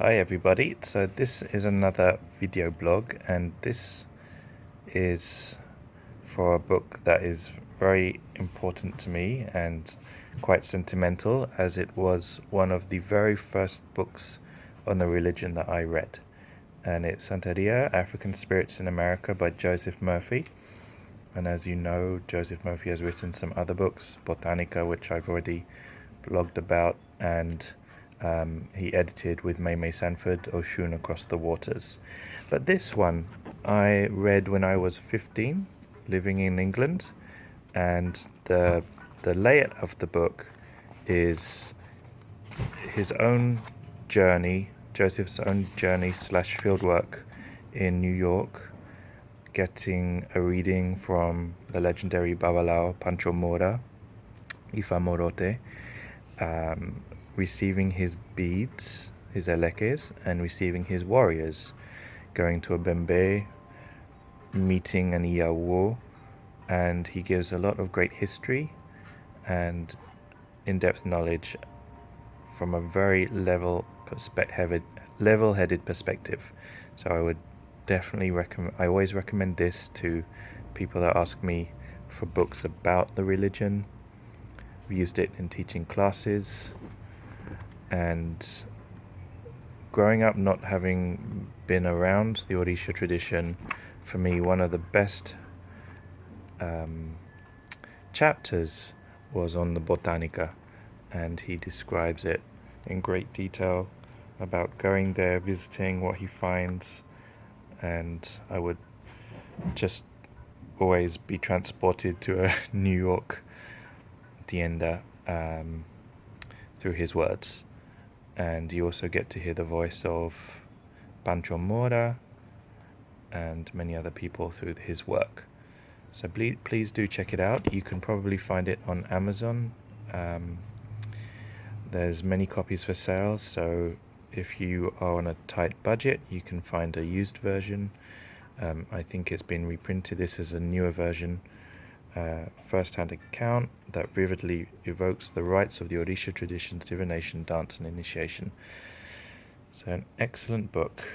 Hi everybody, so this is another video blog, and this is for a book that is very important to me and quite sentimental, as it was one of the very first books on the religion that I read. And it's Santeria, African Spirits in America by Joseph Murphy. And as you know, Joseph Murphy has written some other books, Botanica, which I've already blogged about, and he edited with May Sanford, Oshun Across the Waters. But this one I read when I was 15, living in England, and the layout of the book is his own journey, Joseph's own journey / fieldwork in New York, getting a reading from the legendary babalawo Pancho Mora Ifa Morote, receiving his beads, his elekes, and receiving his warriors, going to a bembe, meeting an iyawo, and he gives a lot of great history and in-depth knowledge from a very level-headed perspective. So I would definitely recommend. I always recommend this to people that ask me for books about the religion. We used it in teaching classes, and growing up not having been around the orisha tradition, for me one of the best chapters was on the Botanica, and he describes it in great detail about going there, visiting, what he finds, and I would just always be transported to a New York tienda through his words. And you also get to hear the voice of Pancho Mora and many other people through his work. So please do check it out. You can probably find it on Amazon. There's many copies for sale, so if you are on a tight budget, you can find a used version. I think it's been reprinted. This is a newer version, first-hand account that vividly evokes the rites of the Orisha traditions, divination, dance, and initiation. So an excellent book.